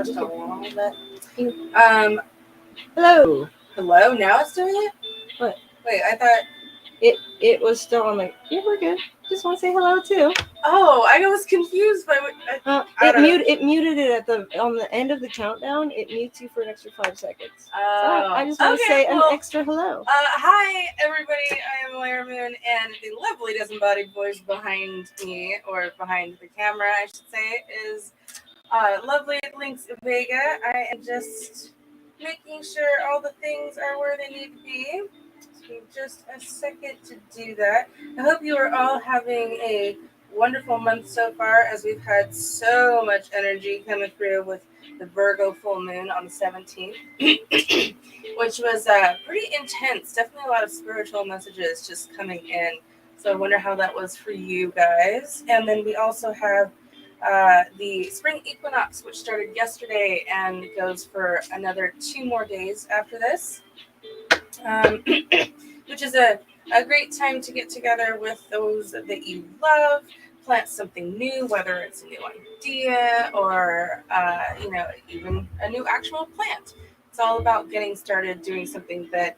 just a little bit. Hello. Hello. Now it's doing it. What? Wait, I thought it was still on the. Yeah, we're good. Just want to say hello too. Oh, I was confused by what. It muted it on the end of the countdown. It mutes you for an extra 5 seconds. So I just want to say an extra hello. Hi everybody. I am Lara Moon, and the lovely disembodied voice behind me, or behind the camera, I should say, is lovely Lynx Vega. I am just making sure all the things are where they need to be. So just a second to do that. I hope you are all having a wonderful month so far, as we've had so much energy coming through with the Virgo full moon on the 17th, which was pretty intense. Definitely a lot of spiritual messages just coming in. So I wonder how that was for you guys. And then we also have the Spring Equinox, which started yesterday and goes for another 2 more days after this, which is a great time to get together with those that you love, plant something new, whether it's a new idea or, even a new actual plant. It's all about getting started doing something that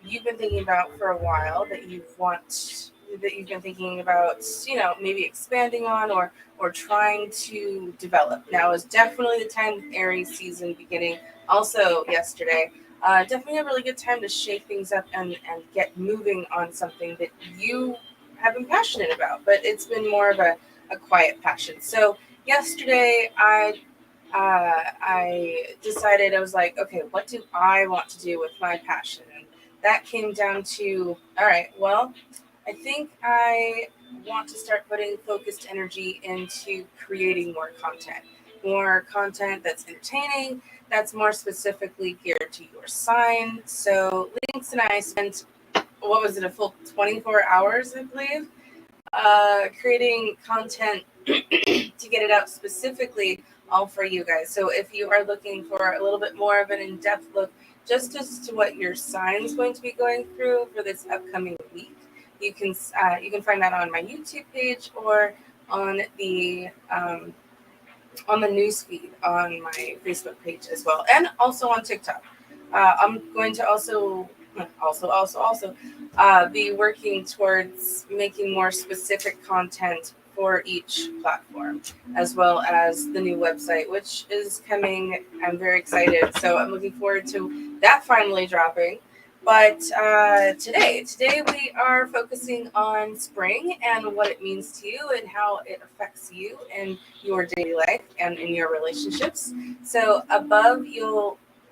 you've been thinking about for a while, that you've been thinking about, maybe expanding on or trying to develop. Now is definitely the time with Aries season beginning also yesterday. Definitely a really good time to shake things up and get moving on something that you have been passionate about, but it's been more of a quiet passion. So yesterday I decided, I was like, okay, what do I want to do with my passion? And that came down to, all right, well, I think I want to start putting focused energy into creating more content that's entertaining, that's more specifically geared to your sign. So Lynx and I spent, what was it, a full 24 hours, I believe, creating content to get it out specifically all for you guys. So if you are looking for a little bit more of an in-depth look just as to what your sign is going to be going through for this upcoming week, you can find that on my YouTube page or on the news feed on my Facebook page as well, and also on TikTok. I'm going to also be working towards making more specific content for each platform, as well as the new website, which is coming. I'm very excited, so I'm looking forward to that finally dropping. But today we are focusing on spring and what it means to you and how it affects you in your daily life and in your relationships. So above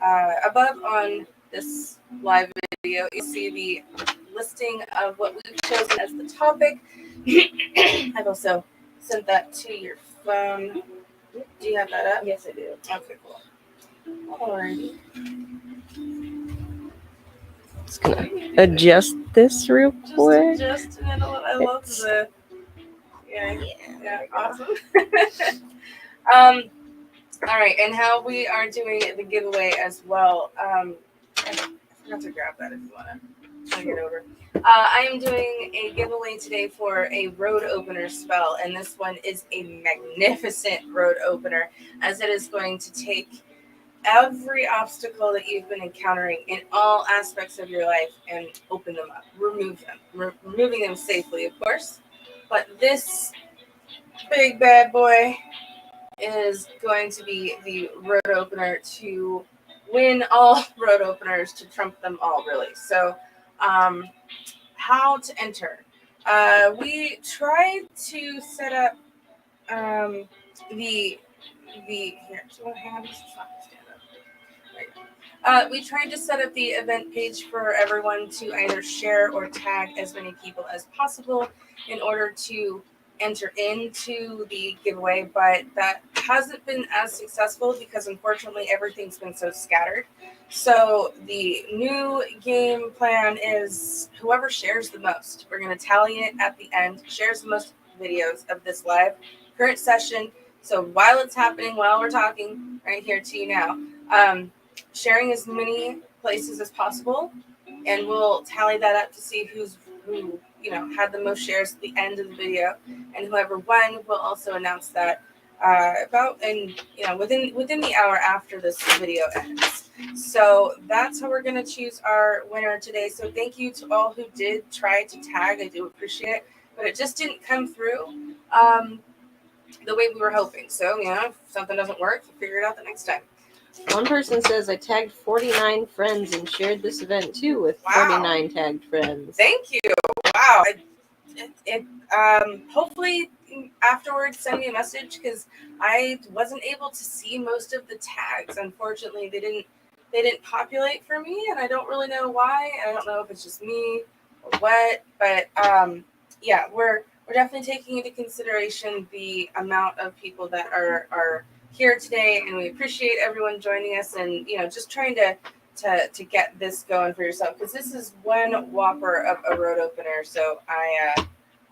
on this live video, you see the listing of what we've chosen as the topic. I've also sent that to your phone. Do you have that up? Yes, I do. Okay, cool. Alrighty. Just gonna adjust this real quick. Just a little. I love the. Yeah, awesome. All right, and how we are doing the giveaway as well. I forgot to grab that if you want to turn it over. I am doing a giveaway today for a road opener spell, and this one is a magnificent road opener, as it is going to take every obstacle that you've been encountering in all aspects of your life and open them up, remove them, removing them safely, of course. But this big bad boy is going to be the road opener to win all road openers, to trump them all, really. So how to enter. We tried to set up the here. So hang on, just stand up. We tried to set up the event page for everyone to either share or tag as many people as possible in order to enter into the giveaway, but that hasn't been as successful because unfortunately everything's been so scattered. So the new game plan is whoever shares the most, we're going to tally it at the end, shares the most videos of this live current session. So while it's happening, while we're talking right here to you now, sharing as many places as possible, and we'll tally that up to see who had the most shares at the end of the video, and whoever won will also announce that within the hour after this video ends. So that's how we're going to choose our winner today. So thank you to all who did try to tag. I do appreciate it, but it just didn't come through the way we were hoping. So, if something doesn't work, we'll figure it out the next time. One person says, I tagged 49 friends and shared this event too with 49 tagged friends. Thank you. Wow. Hopefully afterwards send me a message, because I wasn't able to see most of the tags. Unfortunately, they didn't populate for me, and I don't really know why. I don't know if it's just me or what, but yeah, we're definitely taking into consideration the amount of people that are here today, and we appreciate everyone joining us, and just trying to get this going for yourself, because this is one whopper of a road opener. So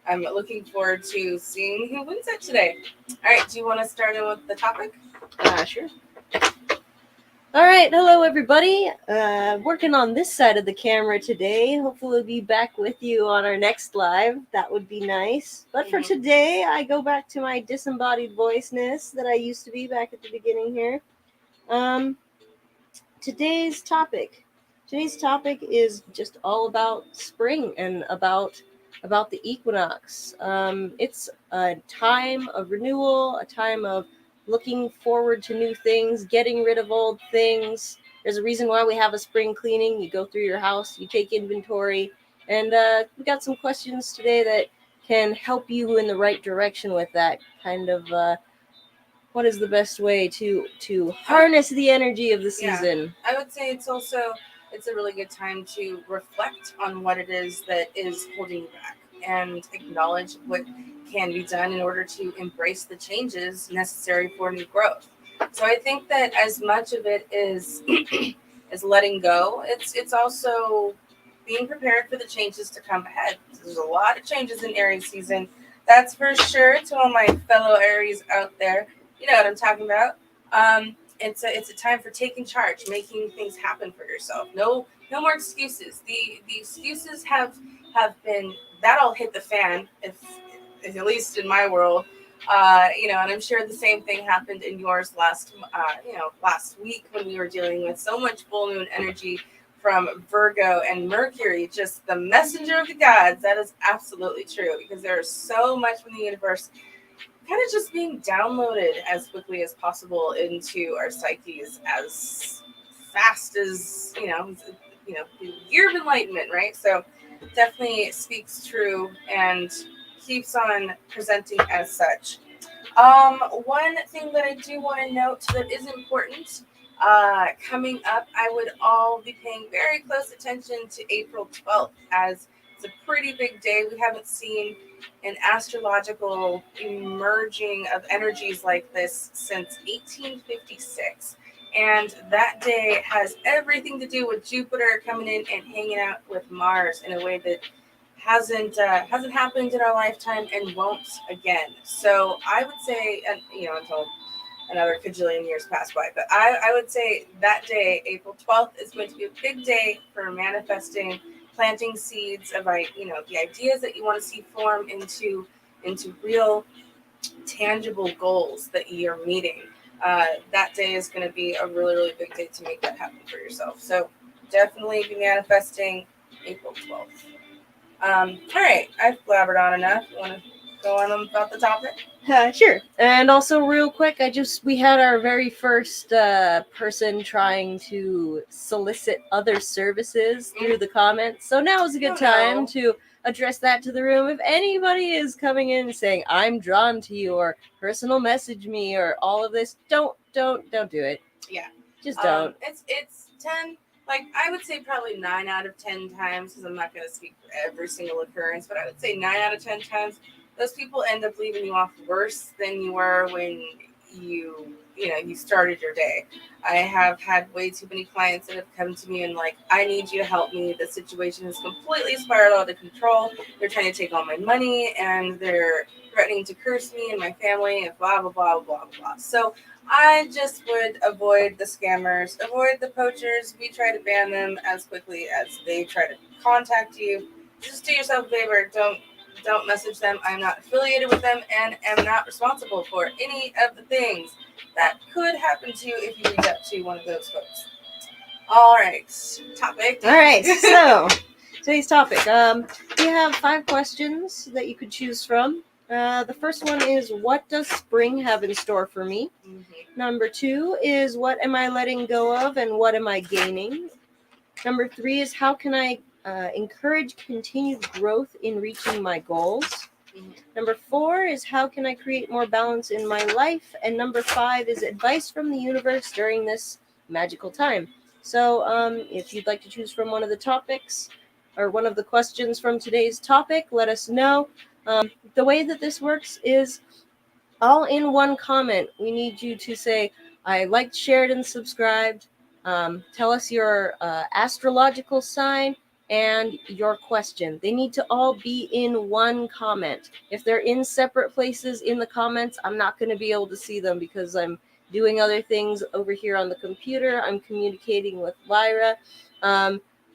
I'm looking forward to seeing who wins it today. All right, do you want to start in with the topic? Sure. All right, hello everybody. Working on this side of the camera today. Hopefully we'll be back with you on our next live. That would be nice. But for today, I go back to my disembodied voiceness that I used to be back at the beginning here. Today's topic is just all about spring and about the equinox. It's a time of renewal, a time of looking forward to new things, getting rid of old things. There's a reason why we have a spring cleaning. You go through your house, you take inventory, and we got some questions today that can help you in the right direction with that kind of what is the best way to harness the energy of the season? I would say it's a really good time to reflect on what it is that is holding you back, and acknowledge what can be done in order to embrace the changes necessary for new growth. So I think that as much of it is is letting go, it's also being prepared for the changes to come ahead. There's a lot of changes in Aries season, that's for sure. To all my fellow Aries out there, you know what I'm talking about. It's a time for taking charge, making things happen for yourself. No more excuses. The excuses have been, that all hit the fan, if at least in my world. And I'm sure the same thing happened in yours last week, when we were dealing with so much full moon energy from Virgo and Mercury, just the messenger of the gods. That is absolutely true, because there is so much from the universe kind of just being downloaded as quickly as possible into our psyches, as fast as the year of enlightenment, right? So definitely speaks true and keeps on presenting as such. One thing that I do want to note that is important, coming up, I would all be paying very close attention to April 12th, as it's a pretty big day. We haven't seen an astrological emerging of energies like this since 1856. And that day has everything to do with Jupiter coming in and hanging out with Mars in a way that hasn't happened in our lifetime and won't again. So I would say, until another cajillion years pass by, but I would say that day, April 12th, is going to be a big day for manifesting, planting seeds of the ideas that you want to see form into real tangible goals that you're meeting. That day is going to be a really, really big day to make that happen for yourself. So definitely be manifesting April 12th. All right, I've blabbered on enough. You want to go on about the topic? Sure. And also, real quick, we had our very first person trying to solicit other services through the comments. So now is a good time to address that to the room. If anybody is coming in and saying, I'm drawn to you, or personal message me, or all of this, don't do it. Yeah. Just don't. It's 10, I would say probably 9 out of 10 times, because I'm not going to speak for every single occurrence, but I would say 9 out of 10 times, those people end up leaving you off worse than you were when you started your day. I have had way too many clients that have come to me and I need you to help me. The situation has completely spiraled out of control. They're trying to take all my money, and they're threatening to curse me and my family, and blah, blah, blah, blah, blah. So I just would avoid the scammers, avoid the poachers. We try to ban them as quickly as they try to contact you. Just do yourself a favor. Don't message them. I'm not affiliated with them and am not responsible for any of the things that could happen to you if you reach out to one of those folks. All right, topic. All right, so today's topic. We have 5 questions that you could choose from. The first one is, what does spring have in store for me? Number 2 is, what am I letting go of and what am I gaining? Number 3 is, how can I encourage continued growth in reaching my goals? Number 4 is, how can I create more balance in my life? And number 5 is, advice from the universe during this magical time. So if you'd like to choose from one of the topics or one of the questions from today's topic, let us know. The way that this works is all in one comment. We need you to say, I liked, shared, and subscribed. Tell us your astrological sign and your question. They need to all be in one comment. If they're in separate places in the comments, I'm not going to be able to see them because I'm doing other things over here on the computer. I'm communicating with Lyra.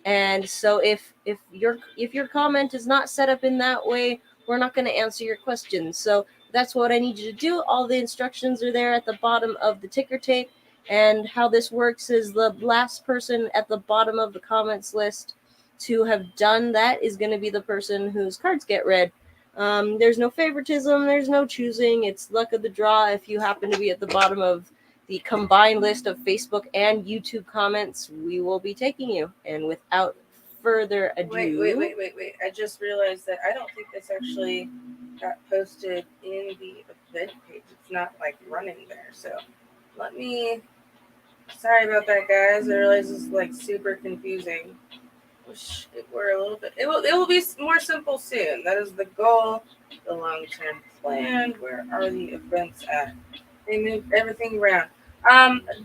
And so if your comment is not set up in that way, we're not going to answer your question. So that's what I need you to do. All the instructions are there at the bottom of the ticker tape. And how this works is the last person at the bottom of the comments list to have done that is going to be the person whose cards get read. There's no favoritism. There's no choosing. It's luck of the draw. If you happen to be at the bottom of the combined list of Facebook and YouTube comments, we will be taking you. And without further ado... Wait. I just realized that I don't think this actually got posted in the event page. It's not like running there. So let me... Sorry about that, guys. I realize this is like super confusing. Wish it were a little bit... It will be more simple soon. That is the goal, the long-term plan. Where are the events at? They moved everything around.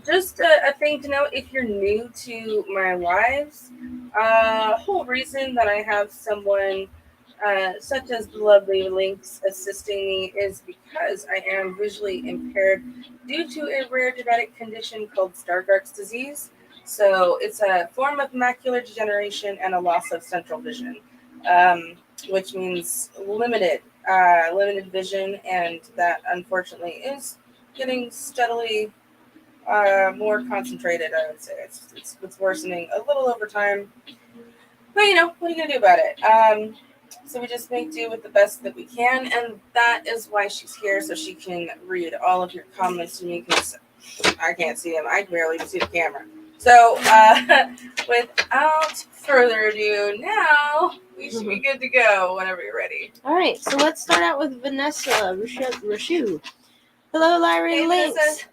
Just a thing to note, if you're new to my lives, whole reason that I have someone such as the lovely Lynx assisting me is because I am visually impaired due to a rare genetic condition called Stargardt's disease. So it's a form of macular degeneration and a loss of central vision, which means limited vision, and that unfortunately is getting steadily more concentrated. I would say it's worsening a little over time, but what are you gonna do about it? So we just make do with the best that we can, and that is why she's here, so she can read all of your comments to me, because I can't see them. I barely see the camera. So without further ado, now we should be good to go whenever you're ready. All right, so let's start out with Vanessa Rashu. Hello, Lyra and Lynx. Vanessa.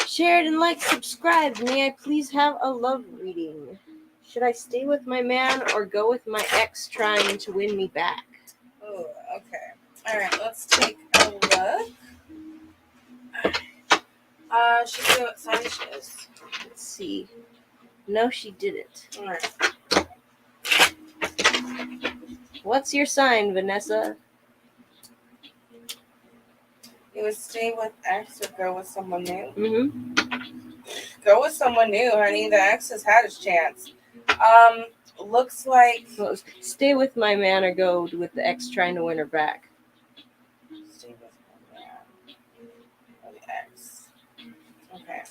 Shared and liked, subscribed. May I please have a love reading? Should I stay with my man or go with my ex trying to win me back? Oh, okay. All right, let's take a look. She said what sign she is. Let's see. No, she didn't. All right. What's your sign, Vanessa? You would stay with ex or go with someone new? Mm-hmm. Go with someone new, honey. The ex has had his chance. Looks like... Well, stay with my man or go with the ex trying to win her back. Stay with my man or the ex. Okay.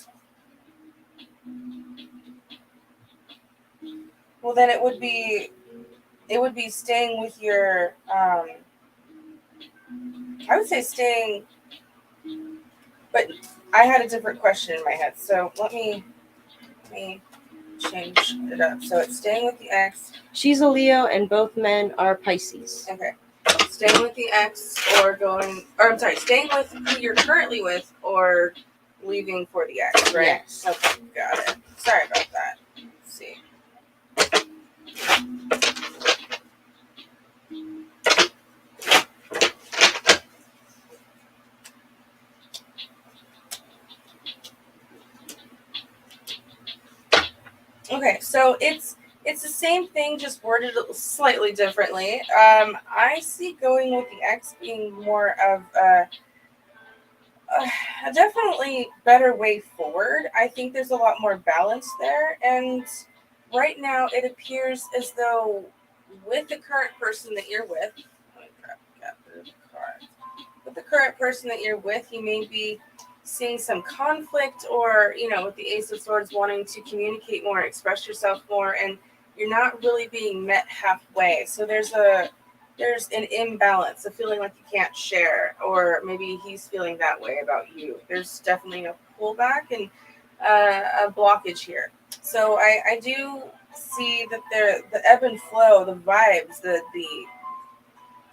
Well, then it would be staying with your... I would say staying... But I had a different question in my head, so let me change it up. So it's staying with the ex. She's a Leo, and both men are Pisces. Okay. Staying with the ex staying with who you're currently with or leaving for the ex, right? Yes. Okay, got it. Sorry about that. Let's see. Okay, so it's the same thing, just worded slightly differently. I see going with the ex being more of a definitely better way forward. I think there's a lot more balance there, and right now it appears as though with the current person that you're with, let me grab the card. With the current person that you're with, you may be seeing some conflict, or with the Ace of Swords, wanting to communicate more, express yourself more, and you're not really being met halfway. So there's an imbalance, a feeling like you can't share, or maybe he's feeling that way about you. There's definitely a pullback and a blockage here. So I do see that the ebb and flow, the vibes, the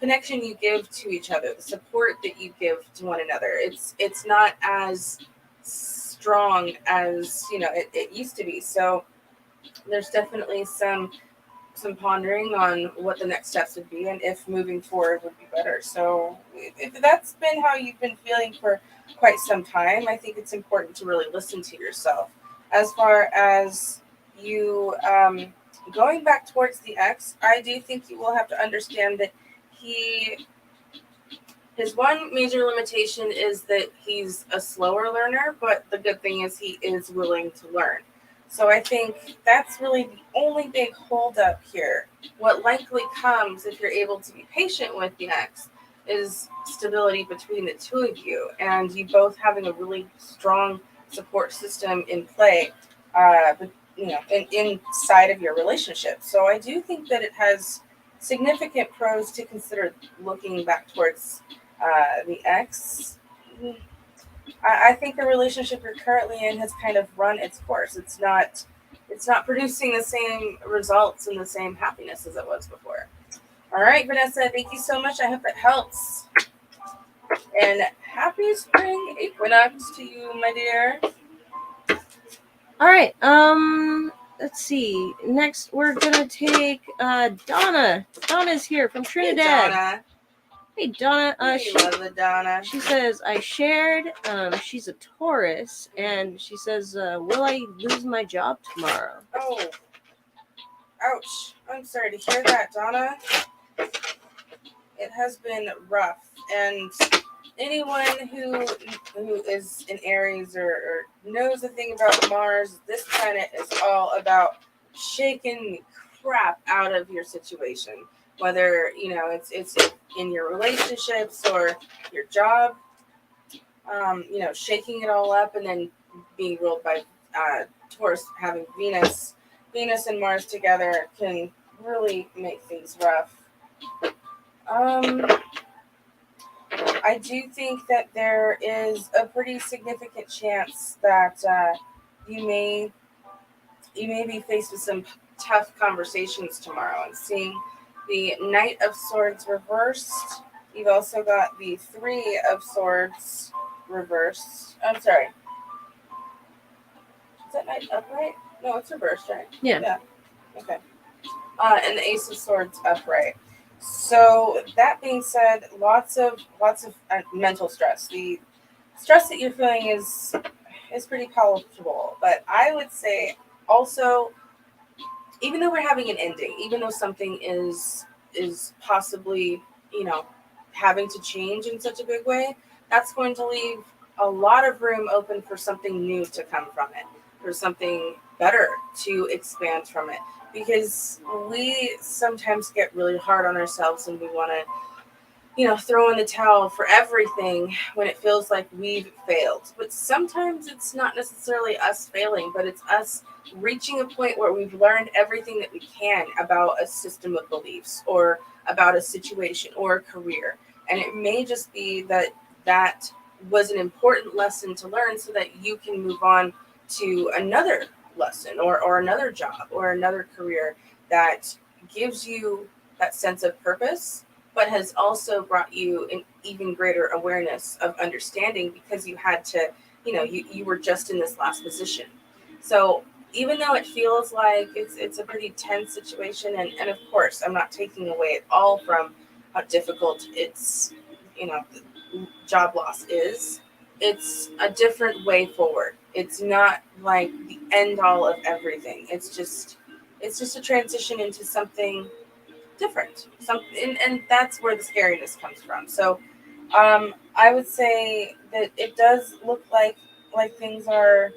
connection you give to each other, the support that you give to one another, it's not as strong as it used to be. So there's definitely some pondering on what the next steps would be and if moving forward would be better. So if that's been how you've been feeling for quite some time, I think it's important to really listen to yourself. As far as you going back towards the ex, I do think you will have to understand that his one major limitation is that he's a slower learner, but the good thing is he is willing to learn. So I think that's really the only big holdup here. What likely comes if you're able to be patient with the ex is stability between the two of you, and you both having a really strong support system in play, inside of your relationship. So I do think that it has significant pros to consider looking back towards the ex. I think the relationship you're currently in has kind of run its course. It's not producing the same results and the same happiness as it was before. All right, Vanessa, thank you so much. I hope it helps. And happy Spring Equinox to you, my dear. All right. Let's see. Next, we're gonna take Donna. Donna's here from Trinidad. Hey, Donna. Hey, Donna. Donna. She says, I shared. She's a Taurus, and she says, will I lose my job tomorrow? Oh, ouch. I'm sorry to hear that, Donna. It has been rough, and anyone who is in Aries or knows a thing about Mars, this planet is all about shaking the crap out of your situation, whether it's in your relationships or your job. Shaking it all up, and then being ruled by Taurus, having Venus and Mars together can really make things rough. I do think that there is a pretty significant chance that you may be faced with some tough conversations tomorrow. And seeing the Knight of Swords reversed, you've also got the Three of Swords reversed. I'm sorry. Is that Knight upright? No, it's reversed, right? Yeah. Okay. And the Ace of Swords upright. So that being said, lots of mental stress. The stress that you're feeling is pretty palatable, but I would say also, even though we're having an ending, even though something is possibly having to change in such a big way, that's going to leave a lot of room open for something new to come from it, for something better to expand from it. Because we sometimes get really hard on ourselves and we want to, throw in the towel for everything when it feels like we've failed. But sometimes it's not necessarily us failing, but it's us reaching a point where we've learned everything that we can about a system of beliefs or about a situation or a career. And it may just be that was an important lesson to learn so that you can move on to another lesson or another job or another career that gives you that sense of purpose, but has also brought you an even greater awareness of understanding because you had to, you were just in this last position. So even though it feels like it's a pretty tense situation, and of course I'm not taking away at all from how difficult it's, job loss is, it's a different way forward. It's not like the end all of everything. It's just a transition into something different. And that's where the scariness comes from. So I would say that it does look like things are,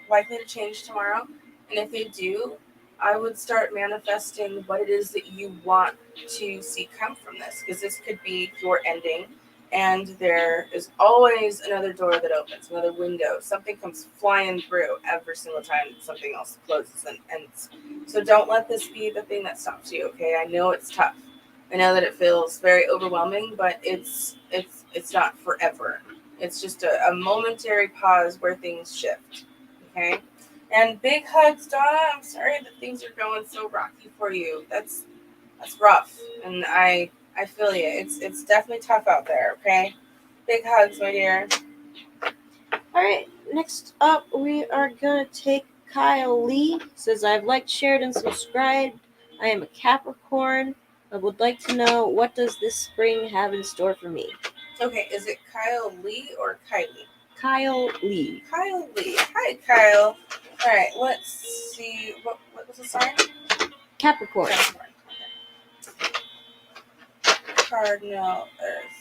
likely to change tomorrow. And if they do, I would start manifesting what it is that you want to see come from this, because this could be your ending, and there is always another door that opens, another window. Something comes flying through every single time something else closes and ends. So don't let this be the thing that stops you. Okay, I know it's tough. I know that it feels very overwhelming, but it's not forever. It's just a momentary pause where things shift. Okay. And big hugs, Donna. I'm sorry that things are going so rocky for you. That's rough, and I feel you. It's definitely tough out there. Okay, big hugs, my dear. All right, next up we are gonna take Kyle Lee. Says, I've liked, shared, and subscribed. I am a Capricorn. I would like to know, what does this spring have in store for me? Okay, is it Kyle Lee or Kylie? Kyle Lee. Kyle Lee. Hi, Kyle. All right, let's see. What was the sign? Capricorn. Capricorn. Cardinal Earth.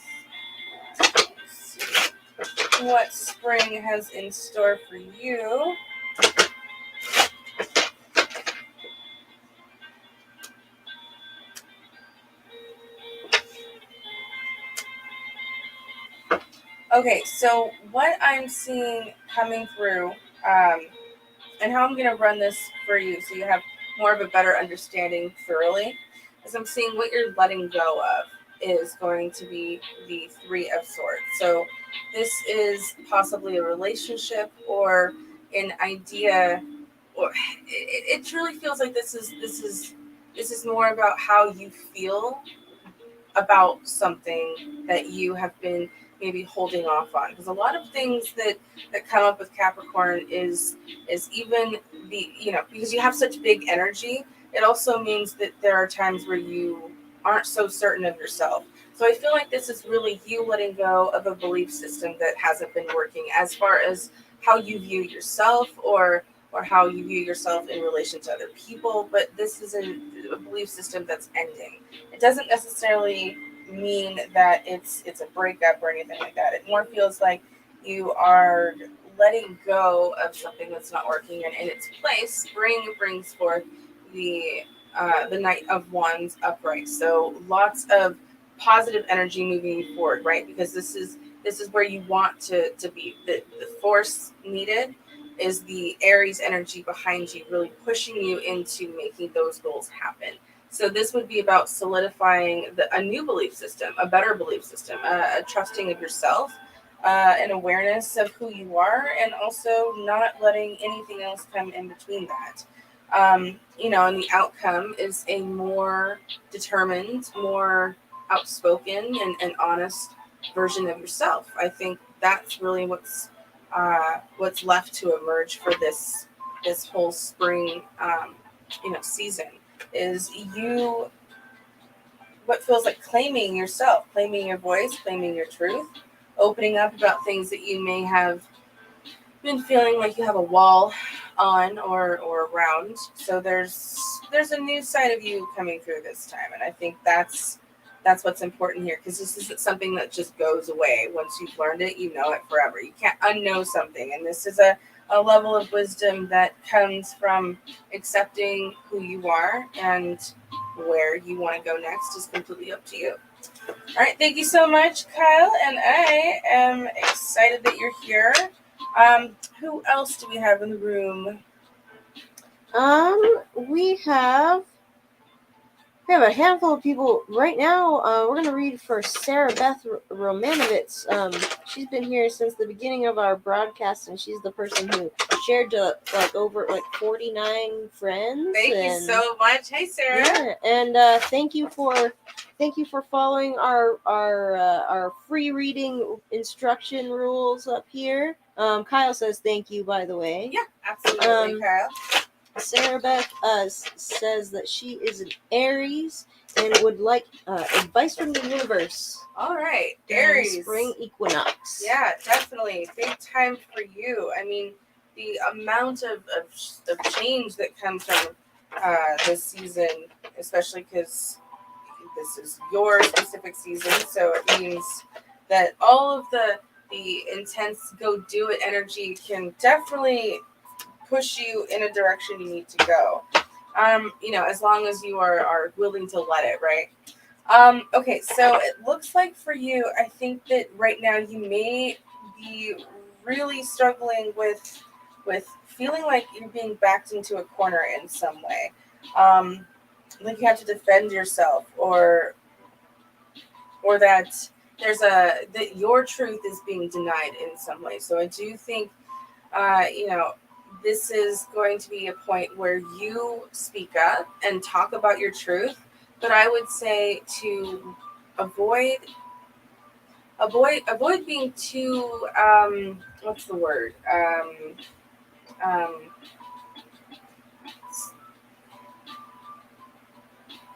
Let's see what spring has in store for you. Okay, so what I'm seeing coming through, and how I'm going to run this for you so you have more of a better understanding thoroughly, is I'm seeing what you're letting go of is going to be the Three of Swords. So this is possibly a relationship or an idea, or it truly feels like this is more about how you feel about something that you have been maybe holding off on, because a lot of things that come up with Capricorn is even the, because you have such big energy, it also means that there are times where you aren't so certain of yourself. So I feel like this is really you letting go of a belief system that hasn't been working, as far as how you view yourself, or how you view yourself in relation to other people. But this is a belief system that's ending. It doesn't necessarily mean that it's a breakup or anything like that. It more feels like you are letting go of something that's not working, and in its place, spring brings forth the Knight of Wands upright. So lots of positive energy moving you forward, right? Because this is where you want to be. The force needed is the Aries energy behind you, really pushing you into making those goals happen. So this would be about solidifying a new belief system, a better belief system, a trusting of yourself, an awareness of who you are, and also not letting anything else come in between that. And the outcome is a more determined, more outspoken, and honest version of yourself. I think that's really what's left to emerge for this whole spring season, is you, what feels like claiming yourself, claiming your voice, claiming your truth, opening up about things that you may have been feeling like you have a wall on or around. So there's a new side of you coming through this time, and I think that's what's important here, because this isn't something that just goes away. Once you've learned it, you know it forever. You can't unknow something, and this is a level of wisdom that comes from accepting who you are, and where you want to go next is completely up to you. All right, thank you so much, Kyle, and I am excited that you're here. Who else do we have in the room? We have a handful of people right now. We're going to read for Sarah Beth Romanovitz. She's been here since the beginning of our broadcast, and she's the person who shared to over 49 friends. Thank you so much. Hey, Sarah. Yeah, and thank you for following our free reading instruction rules up here. Kyle says thank you, by the way. Yeah, absolutely, Kyle. Sarah Beth says that she is an Aries and would like advice from the universe. All right, Aries. Spring Equinox. Yeah, definitely. Big time for you. I mean, the amount of change that comes from this season, especially because this is your specific season, so it means that all of the intense go do it energy can definitely push you in a direction you need to go. As long as you are willing to let it, right? Okay, so it looks like for you, I think that right now you may be really struggling with feeling like you're being backed into a corner in some way. Like you have to defend yourself, or that that your truth is being denied in some way. So I do think this is going to be a point where you speak up and talk about your truth. But I would say to avoid avoid being too what's the word um,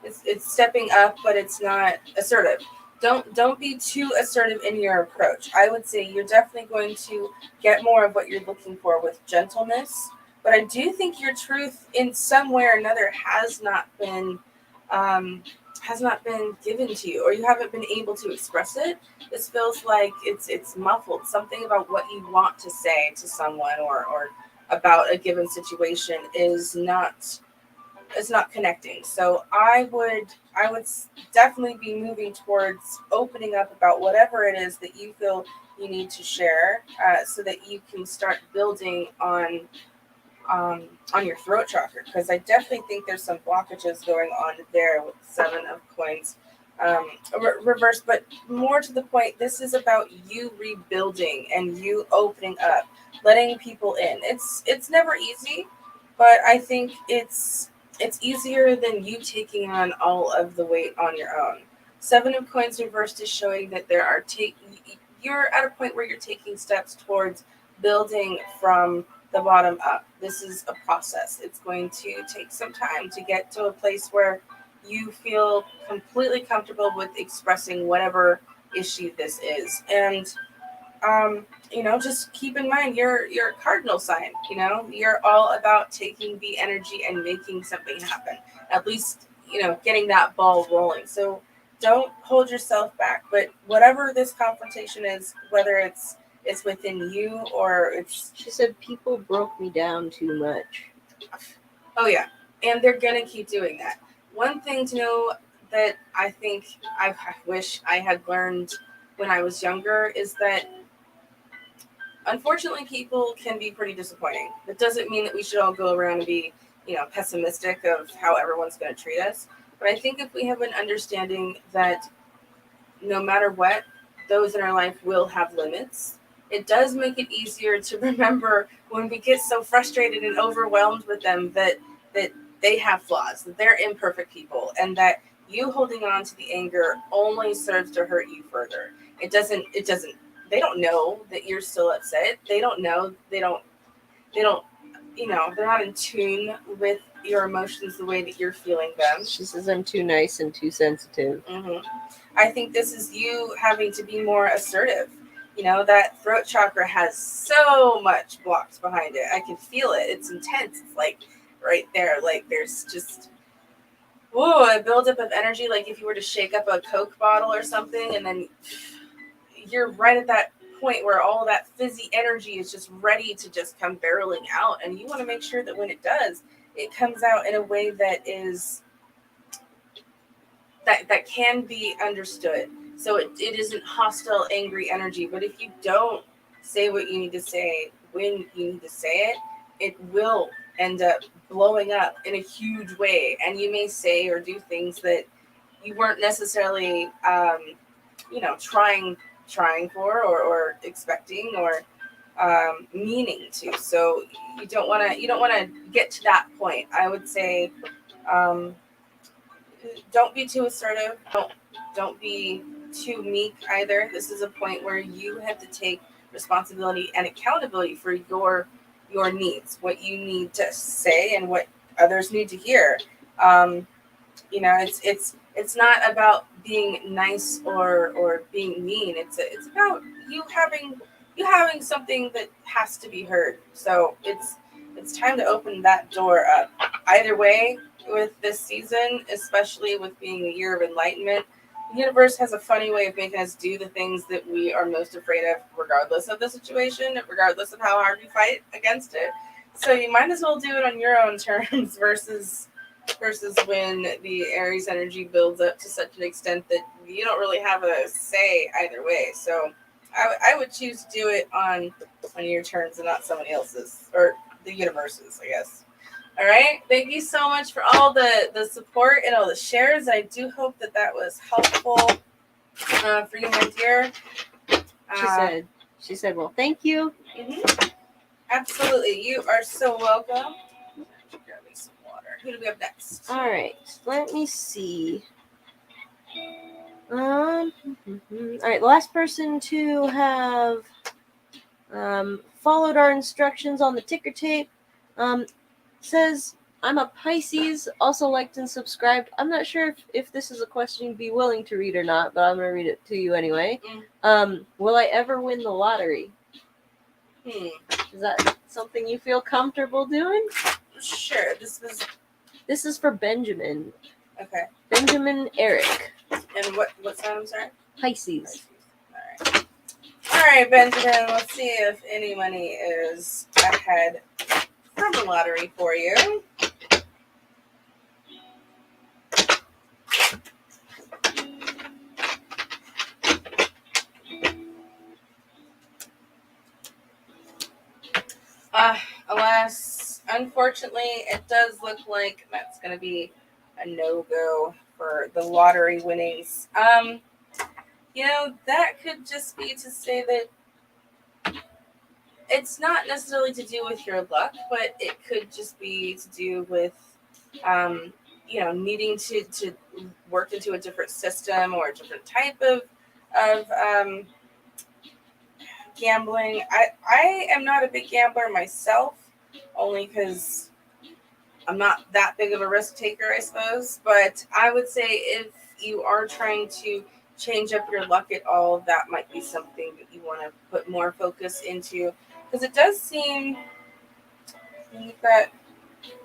it's stepping up, but it's not assertive. Don't be too assertive in your approach. I would say you're definitely going to get more of what you're looking for with gentleness. But I do think your truth, in some way or another, um, has not been given to you, or you haven't been able to express it. This feels like it's muffled. Something about what you want to say to someone, or about a given situation is not connecting. So I would definitely be moving towards opening up about whatever it is that you feel you need to share, so that you can start building on your throat chakra, because I definitely think there's some blockages going on there with Seven of Coins reversed. But more to the point, this is about you rebuilding and you opening up, letting people in. It's never easy, but I think it's easier than you taking on all of the weight on your own. Seven of Coins reversed is showing that you're at a point where you're taking steps towards building from the bottom up. This is a process. It's going to take some time to get to a place where you feel completely comfortable with expressing whatever issue this is. And just keep in mind you're a cardinal sign. You're all about taking the energy and making something happen. At least, getting that ball rolling. So don't hold yourself back. But whatever this confrontation is, whether it's within you, or it's... She said people broke me down too much. Oh yeah, and they're gonna keep doing that. One thing to know that I think I wish I had learned when I was younger is that, unfortunately, people can be pretty disappointing. That doesn't mean that we should all go around and be, pessimistic of how everyone's going to treat us. But I think if we have an understanding that no matter what, those in our life will have limits, it does make it easier to remember when we get so frustrated and overwhelmed with them that they have flaws, that they're imperfect people, and that you holding on to the anger only serves to hurt you further. It doesn't. They don't know that you're still upset. They don't know. They don't. They're not in tune with your emotions the way that you're feeling them. She says I'm too nice and too sensitive. Mm-hmm. I think this is you having to be more assertive. That throat chakra has so much blocked behind it. I can feel it. It's intense. It's like right there. Like there's just a buildup of energy. Like if you were to shake up a Coke bottle or something, and then you're right at that point where all that fizzy energy is just ready to just come barreling out. And you want to make sure that when it does, it comes out in a way that is that can be understood. So it isn't hostile, angry energy. But if you don't say what you need to say when you need to say it, it will end up blowing up in a huge way. And you may say or do things that you weren't necessarily, trying for, or expecting, or meaning to. So you don't want to get to that point. I would say, don't be too assertive. Don't be too meek either. This is a point where you have to take responsibility and accountability for your needs, what you need to say and what others need to hear. It's not about being nice or being mean. It's about you having something that has to be heard. So it's time to open that door up. Either way, with this season, especially with being a year of enlightenment, the universe has a funny way of making us do the things that we are most afraid of, regardless of the situation, regardless of how hard we fight against it. So you might as well do it on your own terms versus versus when the Aries energy builds up to such an extent that you don't really have a say either way. So I would choose to do it on your terms and not somebody else's, or the universe's, I guess. All right. Thank you so much for all the support and all the shares. I do hope that was helpful for you, my dear. She said, well, thank you. Mm-hmm. Absolutely. You are so welcome. Grab me some water. Who do we have next? All right. Let me see. All right. The last person to have followed our instructions on the ticker tape says, I'm a Pisces, also liked and subscribed. I'm not sure if this is a question you'd be willing to read or not, but I'm going to read it to you anyway. Will I ever win the lottery? Is that something you feel comfortable doing? Sure. This is for Benjamin. Okay. Benjamin Eric. And what sign, I'm sorry? Pisces. All right, Benjamin, let's see if any money is ahead from the lottery for you. Alas, unfortunately, it does look like that's going to be a no-go for the lottery winnings. That could just be to say that it's not necessarily to do with your luck, but it could just be to do with, needing to work into a different system or a different type of gambling. I am not a big gambler myself, only because I'm not that big of a risk taker, I suppose. But I would say if you are trying to change up your luck at all, that might be something that you want to put more focus into, because it does seem you've got.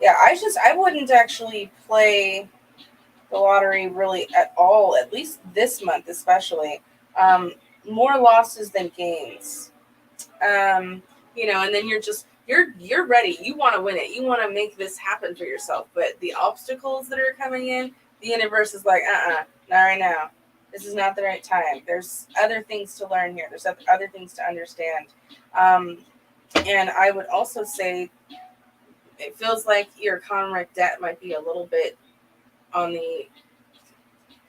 Yeah, I wouldn't actually play the lottery really at all, at least this month especially. More losses than gains. And then you're ready. You want to win it. You want to make this happen for yourself. But the obstacles that are coming in, the universe is like, not right now. This is not the right time. There's other things to learn here. There's other things to understand. And I would also say it feels like your karmic debt might be a little bit on the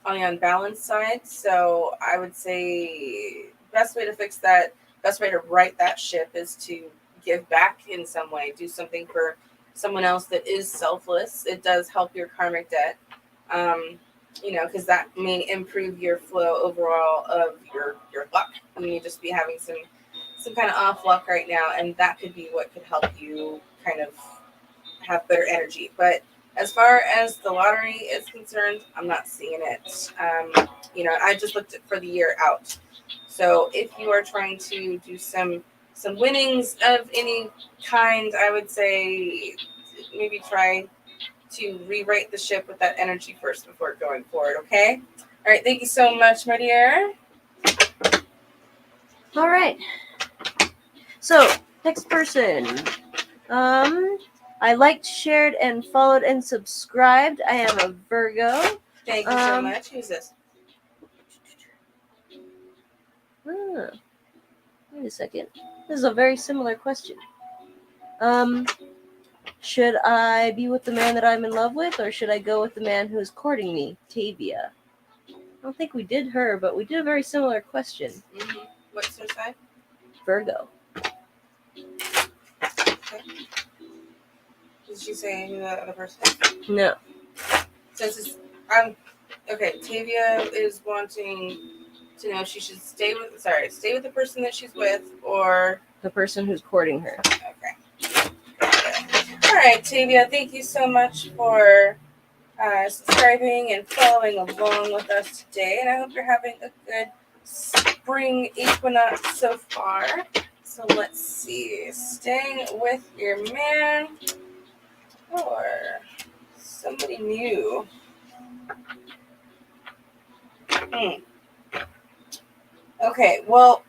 unbalanced side. So I would say best way to fix that, best way to right that ship is to give back in some way, do something for someone else that is selfless. It does help your karmic debt, because that may improve your flow overall of your luck. You may just be having some kind of off luck right now, and that could be what could help you kind of have better energy. But as far as the lottery is concerned, I'm not seeing it. I just looked at for the year out. So if you are trying to do some winnings of any kind, I would say maybe try to rewrite the ship with that energy first before going forward, okay? All right, thank you so much, my dear. All right. So, next person. I liked, shared, and followed and subscribed. I am a Virgo. Thank you so much. Who's this? Wait a second. This is a very similar question. Should I be with the man that I'm in love with, or should I go with the man who is courting me? Tavia. I don't think we did her, but we did a very similar question. Mm-hmm. What's her sign? Virgo. Okay. Did she say who the other person is? No. Okay, Tavia is wanting to know if she should stay with the person that she's with, or the person who's courting her. Okay. All right, Tavia, thank you so much for subscribing and following along with us today, and I hope you're having a good spring equinox so far. So let's see, staying with your man or somebody new. Okay, well,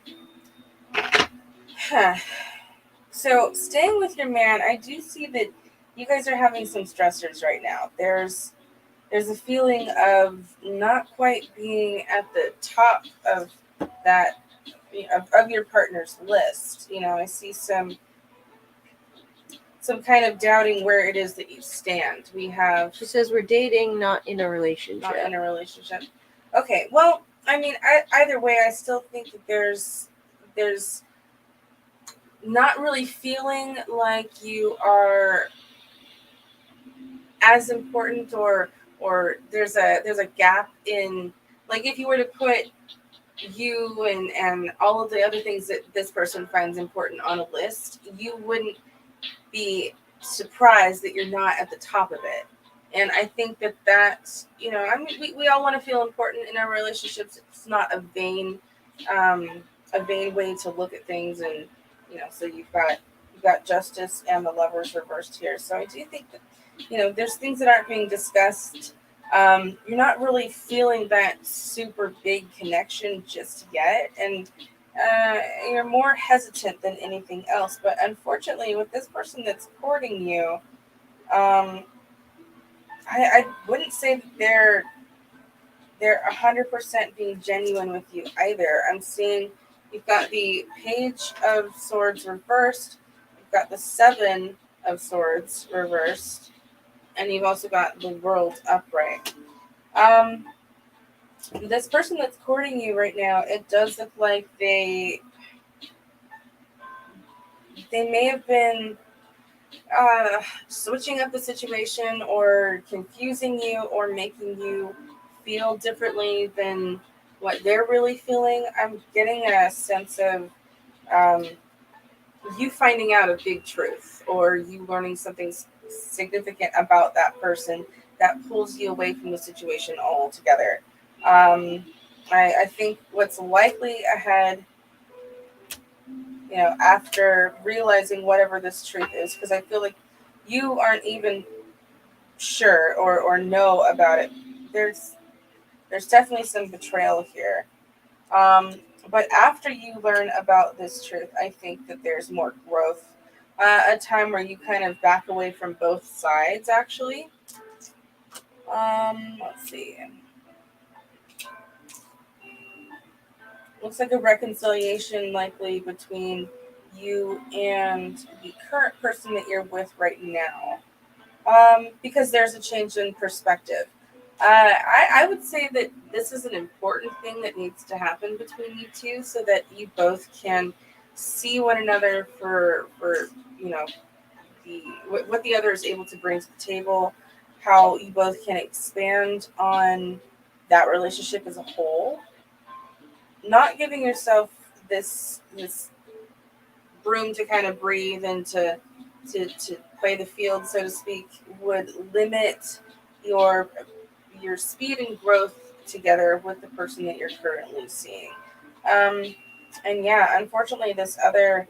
so staying with your man, I do see that you guys are having some stressors right now. There's a feeling of not quite being at the top of that of your partner's list. I see some kind of doubting where it is that you stand. We have She says we're dating, not in a relationship. not in a relationship. Okay, well, I mean, either way, I still think that there's not really feeling like you are as important, or there's a gap in, like, if you were to put you and all of the other things that this person finds important on a list, you wouldn't be surprised that you're not at the top of it. And I think that I mean, we all want to feel important in our relationships. It's not a vain way to look at things. And so you've got justice and the lovers reversed here. So I do think that there's things that aren't being discussed. You're not really feeling that super big connection just yet, and you're more hesitant than anything else. But unfortunately, with this person that's courting you, I wouldn't say that they're 100% being genuine with you either. I'm seeing you've got the Page of Swords reversed, you've got the Seven of Swords reversed, and you've also got the World upright. This person that's courting you right now, it does look like they may have been switching up the situation, or confusing you, or making you feel differently than what they're really feeling. I'm getting a sense of you finding out a big truth, or you learning something significant about that person that pulls you away from the situation altogether. I think what's likely ahead, after realizing whatever this truth is, because I feel like you aren't even sure or know about it. There's definitely some betrayal here. But after you learn about this truth, I think that there's more growth. A time where you kind of back away from both sides, actually. Let's see. Looks like a reconciliation likely between you and the current person that you're with right now. Because there's a change in perspective. I would say that this is an important thing that needs to happen between you two, so that you both can see one another for what the other is able to bring to the table, how you both can expand on that relationship as a whole. Not giving yourself this room to kind of breathe and to play the field, so to speak, would limit your speed and growth together with the person that you're currently seeing. And yeah, unfortunately, this other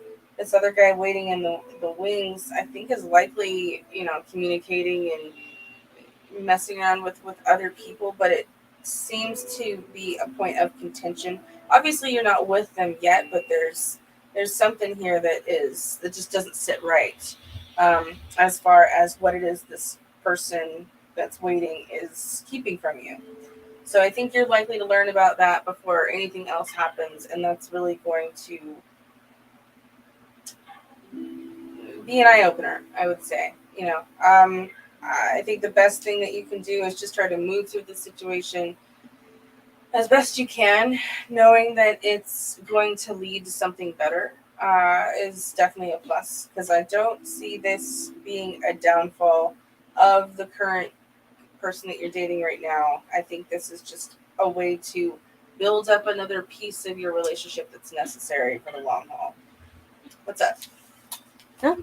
guy waiting in the wings, I think, is likely communicating and messing around with other people, but it seems to be a point of contention. Obviously, you're not with them yet, but there's something here that just doesn't sit right, as far as what it is this person that's waiting is keeping from you. So I think you're likely to learn about that before anything else happens, and that's really going to be an eye-opener, I would say. I think the best thing that you can do is just try to move through the situation as best you can, knowing that it's going to lead to something better. Is definitely a plus, because I don't see this being a downfall of the current person that you're dating right now. I think this is just a way to build up another piece of your relationship that's necessary for the long haul. What's up? Huh?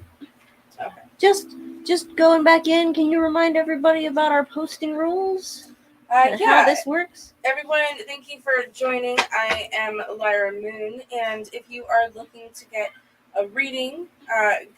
Okay. Just going back in, can you remind everybody about our posting rules? Yeah. How this works? Everyone, thank you for joining. I am Lyra Moon, and if you are looking to get a reading,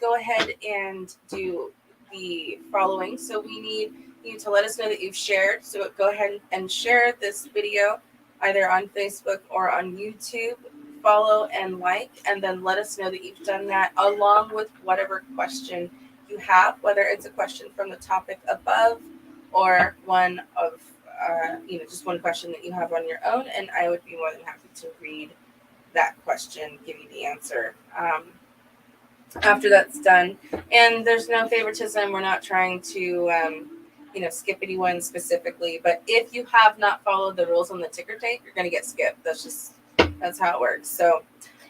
go ahead and do the following. So we need you to let us know that you've shared. So go ahead and share this video either on Facebook or on YouTube. Follow and like, and then let us know that you've done that, along with whatever question you have, whether it's a question from the topic above or one of, just one question that you have on your own, and I would be more than happy to read that question, give you the answer after that's done. And there's no favoritism. We're not trying to, skip anyone specifically. But if you have not followed the rules on the ticker tape, you're going to get skipped. That's how it works. So,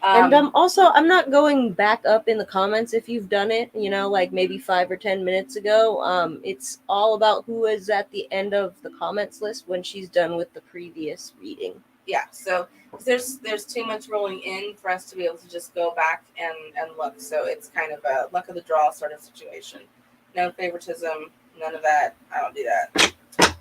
and also, I'm not going back up in the comments if you've done it, like maybe 5 or 10 minutes ago. It's all about who is at the end of the comments list when she's done with the previous reading. Yeah, so there's too much rolling in for us to be able to just go back and look. So it's kind of a luck of the draw sort of situation. No favoritism, none of that. I don't do that.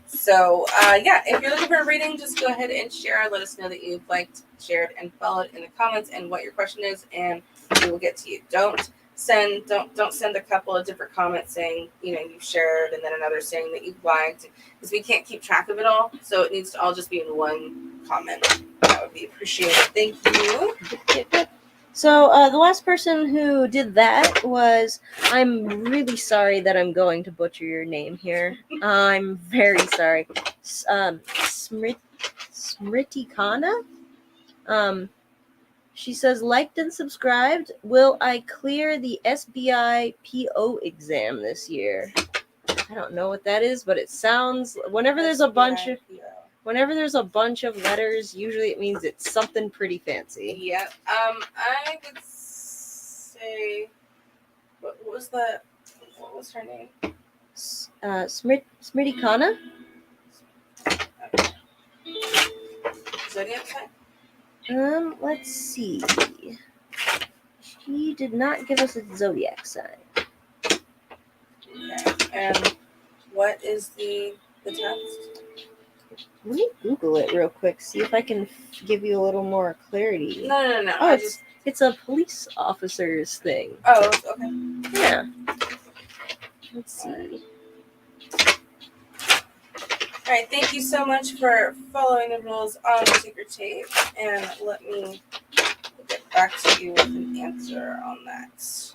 So, if you're looking for a reading, just go ahead and share. Let us know that you've liked, shared, and followed in the comments and what your question is, and we will get to you. Don't send a couple of different comments saying, you've shared, and then another saying that you've liked, because we can't keep track of it all. So it needs to all just be in one comment. That would be appreciated. Thank you. So the last person who did that was, I'm really sorry that I'm going to butcher your name here. I'm very sorry. Smritikana? She says, liked and subscribed. Will I clear the SBI PO exam this year? I don't know what that is, but it sounds, whenever there's a bunch of letters, usually it means it's something pretty fancy. Yep. I would say, what was her name? Smritikana? Okay. Zodiac sign? Let's see. She did not give us a zodiac sign. Okay. And what is the text? Let me Google it real quick, see if I can give you a little more clarity. No. Oh, it's a police officer's thing. Oh, okay. Yeah. Let's see. All right, thank you so much for following the rules on the ticker tape, and let me get back to you with an answer on that.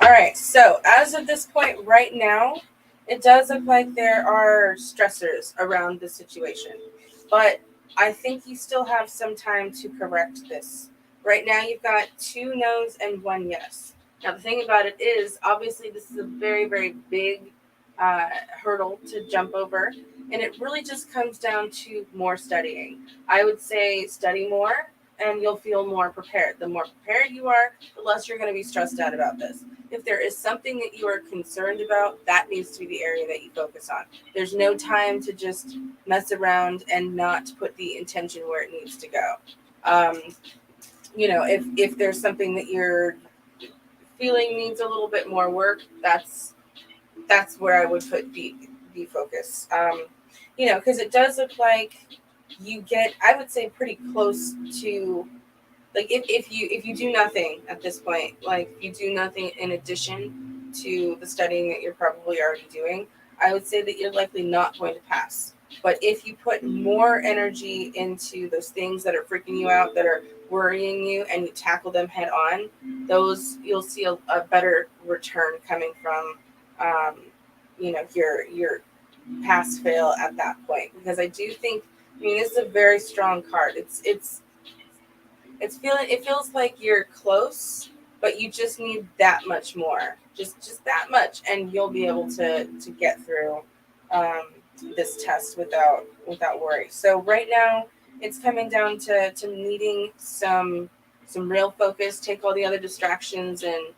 All right, so as of this point right now, it does look like there are stressors around the situation, but I think you still have some time to correct this. Right now, you've got 2 no's and 1 yes. Now, the thing about it is, obviously, this is a very, very big hurdle to jump over, and it really just comes down to more studying. I would say study more, and you'll feel more prepared. The more prepared you are, the less you're going to be stressed out about this. If there is something that you are concerned about, that needs to be the area that you focus on. There's no time to just mess around and not put the intention where it needs to go. If there's something that you're feeling needs a little bit more work, that's where I would put the focus. Because it does look like you get, I would say, pretty close to, like, if you do nothing at this point, like you do nothing in addition to the studying that you're probably already doing, I would say that you're likely not going to pass. But if you put more energy into those things that are freaking you out, that are worrying you, and you tackle them head on, those you'll see a better return coming from, your pass fail at that point. Because I do think, this is a very strong card. It feels like you're close, but you just need that much more, just that much, and you'll be able to get through this test without worry. So right now, it's coming down to needing some real focus. Take all the other distractions and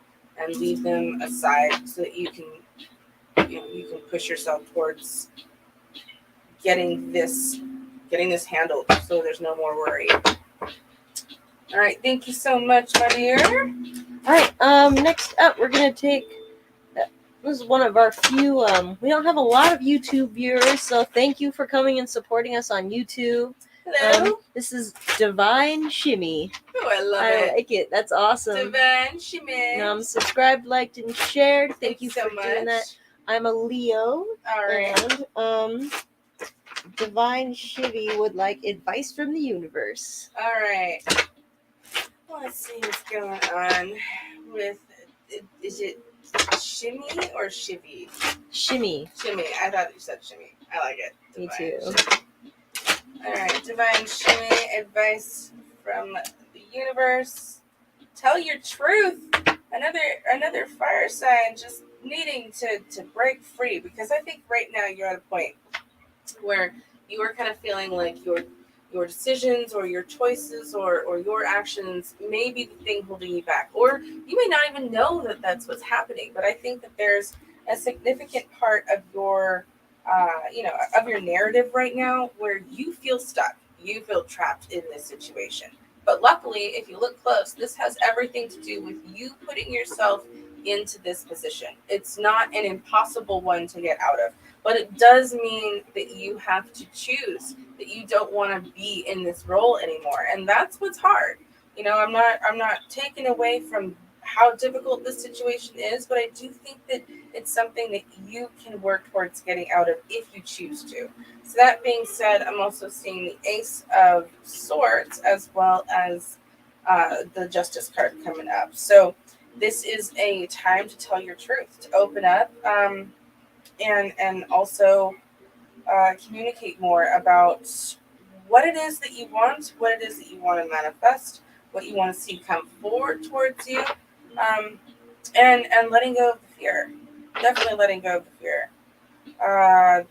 leave them aside so that you can push yourself towards getting this handled, so there's no more worry. All right, thank you so much, my dear. All right, next up, we're going to take, this is one of our few, we don't have a lot of YouTube viewers, so thank you for coming and supporting us on YouTube. Hello. This is Divine Shimmy. Oh, I love it. it. I like it. That's awesome. Divine Shimmy. Subscribed, liked, and shared. Thank you so for much. doing that. I'm a Leo. All right. And Divine Shivy would like advice from the universe. All right. Let's see what's going on with. Is it shimmy or shivy? Shimmy. Shimmy. I thought you said shimmy. I like it. Me Divine too. Shimmy. All right. Divine shimmy advice from the universe. Tell your truth. Another fire sign just needing to break free, because I think right now you're at a point where you are kind of feeling like your decisions or your choices or your actions may be the thing holding you back, or you may not even know that that's what's happening. But I think that there's a significant part of your of your narrative right now where you feel stuck, you feel trapped in this situation. But luckily, if you look close, this has everything to do with you putting yourself into this position. It's not an impossible one to get out of, but it does mean that you have to choose that you don't want to be in this role anymore. And that's what's hard. I'm not taking away from how difficult this situation is, but I do think that it's something that you can work towards getting out of if you choose to. So that being said, I'm also seeing the Ace of Swords as well as the Justice card coming up. So this is a time to tell your truth, to open up, and also communicate more about what it is that you want, what it is that you want to manifest, what you want to see come forward towards you, and letting go of the fear. Definitely letting go of the fear. Uh,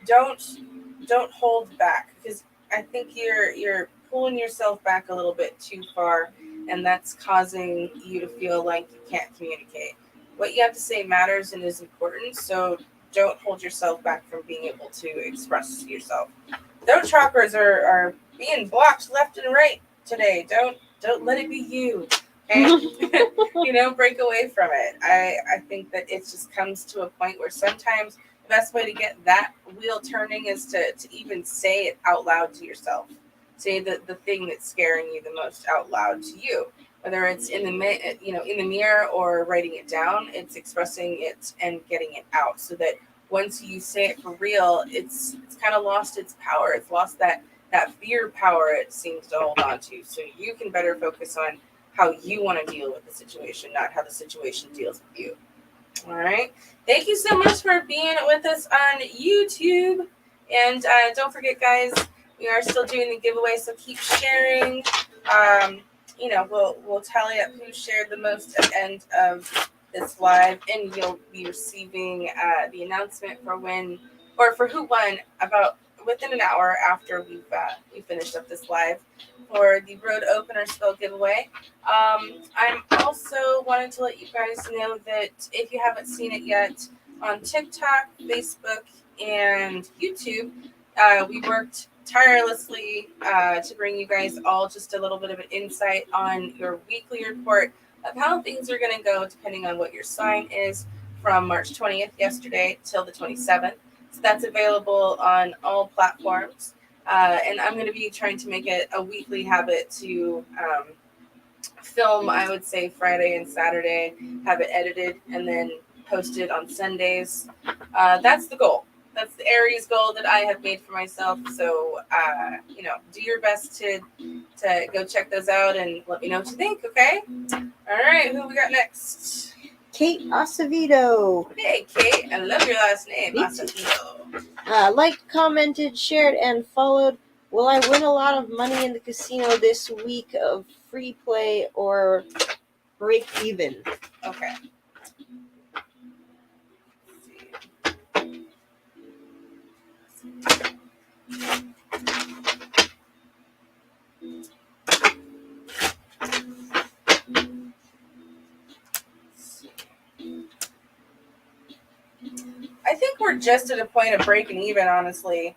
don't hold back, because I think you're pulling yourself back a little bit too far, and that's causing you to feel like you can't communicate. What you have to say matters and is important, so don't hold yourself back from being able to express yourself. Throat chakras are being blocked left and right today. Don't let it be you. Okay? Break away from it. I think that it just comes to a point where sometimes the best way to get that wheel turning is to even say it out loud to yourself. Say the thing that's scaring you the most out loud to you. Whether it's in the mirror or writing it down, it's expressing it and getting it out, so that once you say it for real, it's kind of lost its power. It's lost that fear power it seems to hold on to. So you can better focus on how you want to deal with the situation, not how the situation deals with you. All right. Thank you so much for being with us on YouTube. And don't forget, guys, we are still doing the giveaway, so keep sharing. We'll tally up who shared the most at the end of this live, and you'll be receiving the announcement for who won about within an hour after we finished up this live for the road opener spell giveaway. I'm also wanting to let you guys know that if you haven't seen it yet, on TikTok, Facebook, and YouTube, we worked tirelessly to bring you guys all just a little bit of an insight on your weekly report of how things are going to go depending on what your sign is from March 20th, yesterday, till the 27th. So that's available on all platforms. And I'm going to be trying to make it a weekly habit to film, I would say, Friday and Saturday, have it edited, and then posted on Sundays. That's the goal. That's the Aries goal that I have made for myself. So, do your best to go check those out and let me know what you think, okay? All right, who we got next? Kate Acevedo. Hey, Kate. I love your last name, Acevedo. Liked, commented, shared, and followed. Will I win a lot of money in the casino this week of free play or break even? Okay. I think we're just at a point of breaking even, honestly.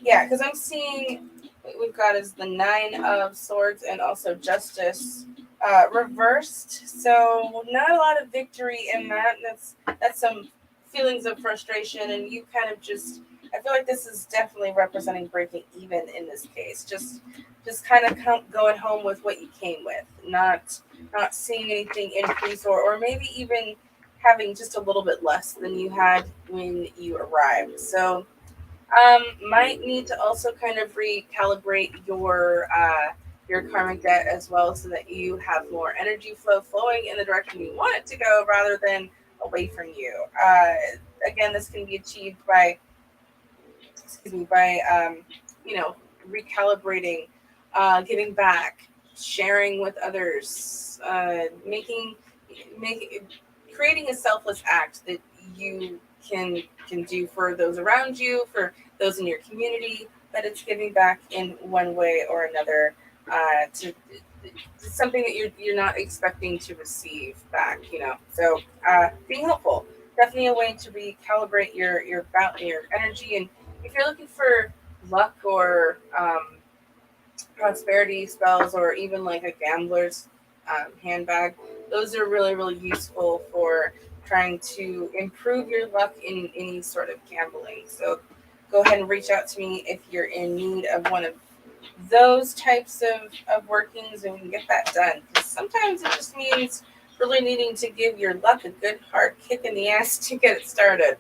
Yeah, because I'm seeing what we've got is the 9 of Swords and also Justice reversed. So not a lot of victory in that. That's some feelings of frustration, and you kind of I feel like this is definitely representing breaking even in this case. Just kind of going home with what you came with, not seeing anything increase, or maybe even having just a little bit less than you had when you arrived. So might need to also kind of recalibrate your karmic debt as well, so that you have more energy flow flowing in the direction you want it to go rather than away from you. Again, this can be achieved by, you know, recalibrating, giving back, sharing with others, making creating a selfless act that you can do for those around you, for those in your community, that it's giving back in one way or another, to something that you're not expecting to receive back, you know. So being helpful, definitely a way to recalibrate your energy. And if you're looking for luck or prosperity spells, or even like a gambler's handbag, those are really, really useful for trying to improve your luck in any sort of gambling. So go ahead and reach out to me if you're in need of one of those types of workings, and we can get that done. Because sometimes it just means really needing to give your luck a good hard kick in the ass to get it started,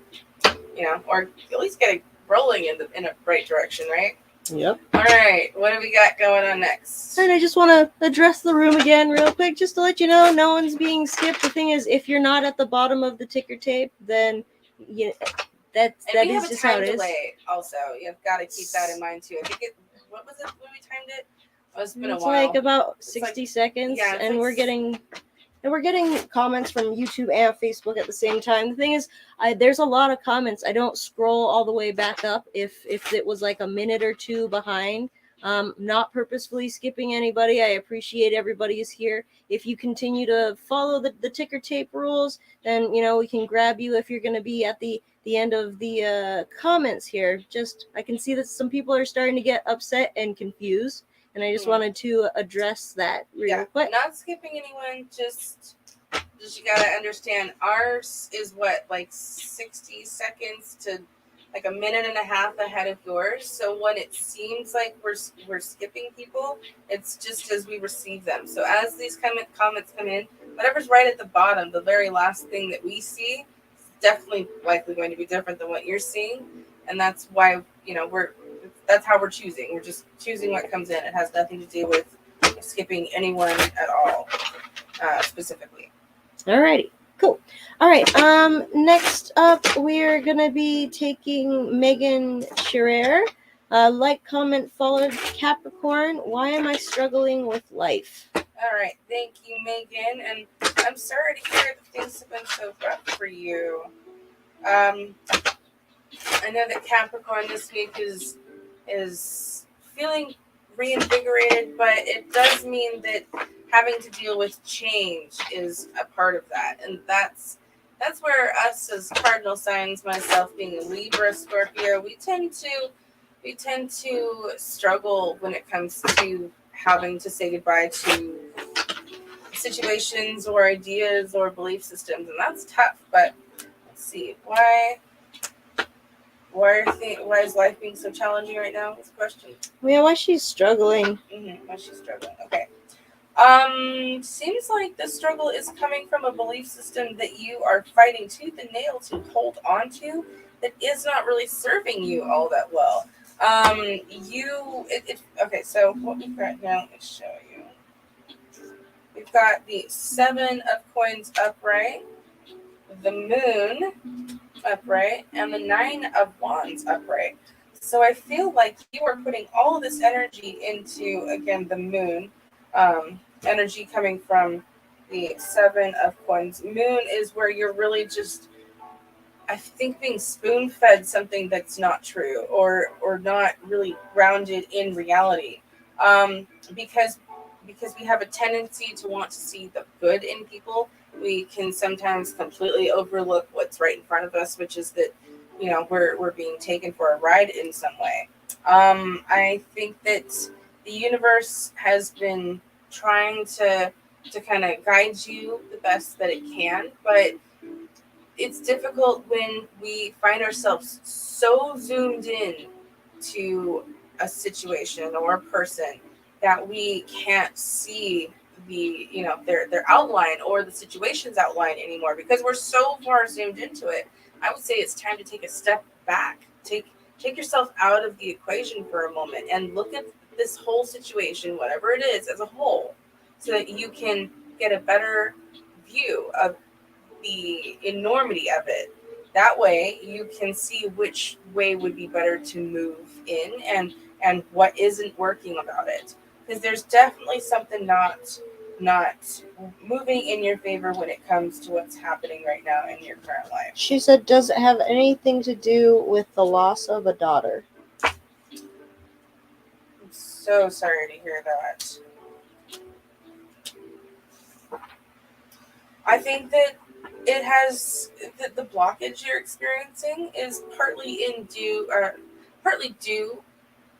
you know, or at least get it rolling in a right direction, right? Yep. All right, what do we got going on next? And I just want to address the room again real quick, just to let you know, no one's being skipped. The thing is, if you're not at the bottom of the ticker tape, then that is just how it is. Delay also, you've got to keep that in mind too. I think what was it when we timed it? Oh, it's been a while. Like about 60 seconds, yeah, and we're getting comments from YouTube and Facebook at the same time. The thing is, there's a lot of comments. I don't scroll all the way back up if it was like a minute or two behind. Not purposefully skipping anybody. I appreciate everybody is here. If you continue to follow the ticker tape rules, then, you know, we can grab you if you're going to be at the end of the comments here. Just, I can see that some people are starting to get upset and confused, and I just wanted to address that real quick. Not skipping anyone, just you gotta understand, ours is what, like 60 seconds to like a minute and a half ahead of yours. So when it seems like we're skipping people, it's just as we receive them. So as these comments come in, whatever's right at the bottom, the very last thing that we see, is definitely likely going to be different than what you're seeing. And that's why, you know, that's how we're choosing. We're just choosing what comes in. It has nothing to do with skipping anyone at all, specifically. Alrighty, cool. All right. Next up, we're gonna be taking Megan Scherer. Like, comment, followed Capricorn. Why am I struggling with life? All right, thank you, Megan. And I'm sorry to hear that things have been so rough for you. I know that Capricorn this week is feeling reinvigorated, but it does mean that having to deal with change is a part of that. And that's where us as cardinal signs, myself being a Libra, Scorpio, we tend to struggle when it comes to having to say goodbye to situations or ideas or belief systems, and that's tough. But let's see, why is life being so challenging right now? That's a question. Yeah, why she's struggling? Why she's struggling? Okay. Seems like the struggle is coming from a belief system that you are fighting tooth and nail to hold on to, that is not really serving you all that well. Okay, so what we've got now, let me show you. We've got the 7 of Coins upright, the Moon upright, and the 9 of Wands upright. So I feel like you are putting all of this energy into, again, the Moon, energy coming from the 7 of Coins. Moon is where you're really just, I think, being spoon-fed something that's not true, or not really grounded in reality, because we have a tendency to want to see the good in people. We can sometimes completely overlook what's right in front of us, which is that, you know, we're being taken for a ride in some way. I think that the universe has been trying to kind of guide you the best that it can, but it's difficult when we find ourselves so zoomed in to a situation or a person that we can't see the their outline or the situation's outline anymore, because we're so far zoomed into it. I would say it's time to take a step back. Take yourself out of the equation for a moment and look at this whole situation, whatever it is, as a whole, so that you can get a better view of the enormity of it. That way you can see which way would be better to move in, and what isn't working about it. Because there's definitely something not moving in your favor when it comes to what's happening right now in your current life. She said, does it have anything to do with the loss of a daughter? I'm so sorry to hear that. I think that it has the blockage you're experiencing is partly due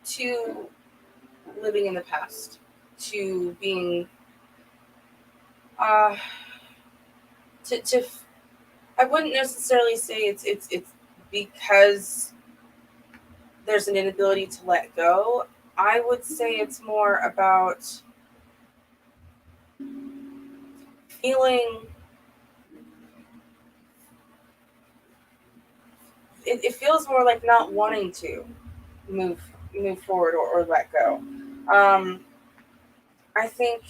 to living in the past, to being to I wouldn't necessarily say it's because there's an inability to let go. I would say it's more about feeling. It feels more like not wanting to move forward or let go. I think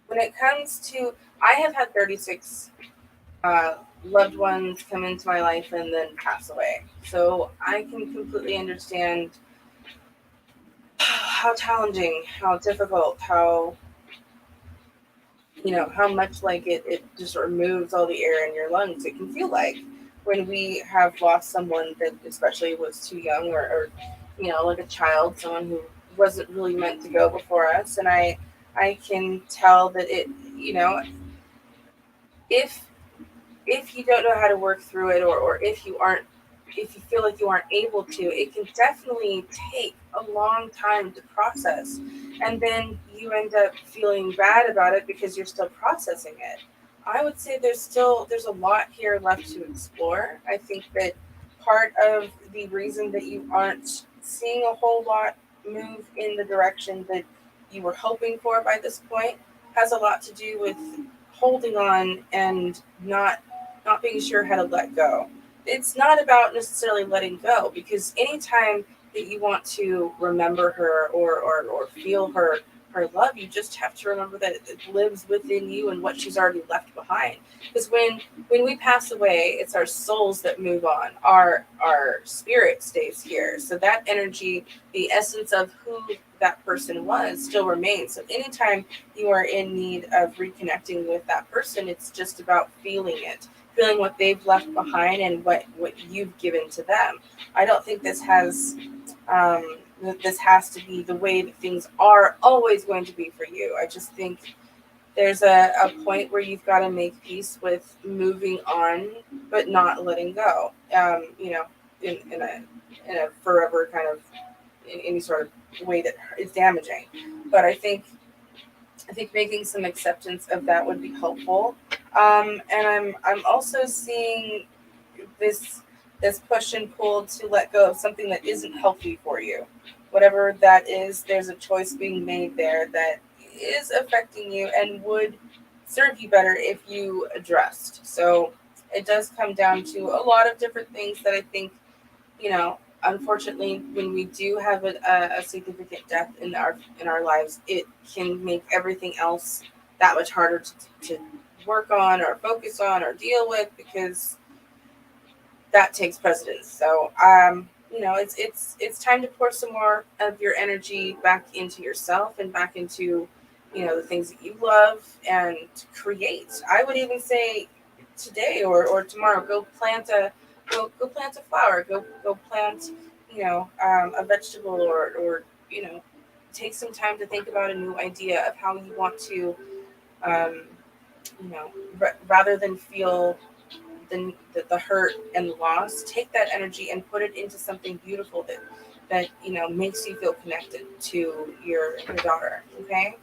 when it comes to, I have had 36 loved ones come into my life and then pass away, so I can completely understand how challenging, how difficult, how how much like it just removes all the air in your lungs. It can feel like when we have lost someone that especially was too young, or like a child, someone who wasn't really meant to go before us. And I can tell that it, if you don't know how to work through it, or if you feel like you aren't able to, it can definitely take a long time to process. And then you end up feeling bad about it because you're still processing it. I would say there's a lot here left to explore. I think that part of the reason that you aren't seeing a whole lot move in the direction that you were hoping for by this point has a lot to do with holding on and not being sure how to let go. It's not about necessarily letting go, because anytime that you want to remember her or feel her love, you just have to remember that it lives within you and what she's already left behind. Because when we pass away, it's our souls that move on. Our spirit stays here. So that energy, the essence of who that person was, still remains. So anytime you are in need of reconnecting with that person, it's just about feeling it. Feeling what they've left behind and what you've given to them. I don't think this has to be the way that things are always going to be for you. I just think there's a point where you've got to make peace with moving on, but not letting go. In a forever kind of, in any sort of way that is damaging. But I think making some acceptance of that would be helpful. And I'm also seeing this push and pull to let go of something that isn't healthy for you. Whatever that is, there's a choice being made there that is affecting you and would serve you better if you addressed. So it does come down to a lot of different things that I think, unfortunately, when we do have a significant death in our lives, it can make everything else that much harder to work on or focus on or deal with, because that takes precedence. So it's time to pour some more of your energy back into yourself and back into the things that you love and create. I would even say today or tomorrow, go plant a flower, go plant a vegetable, or take some time to think about a new idea of how you want to rather than feel the hurt and loss. Take that energy and put it into something beautiful that makes you feel connected to your daughter. Okay.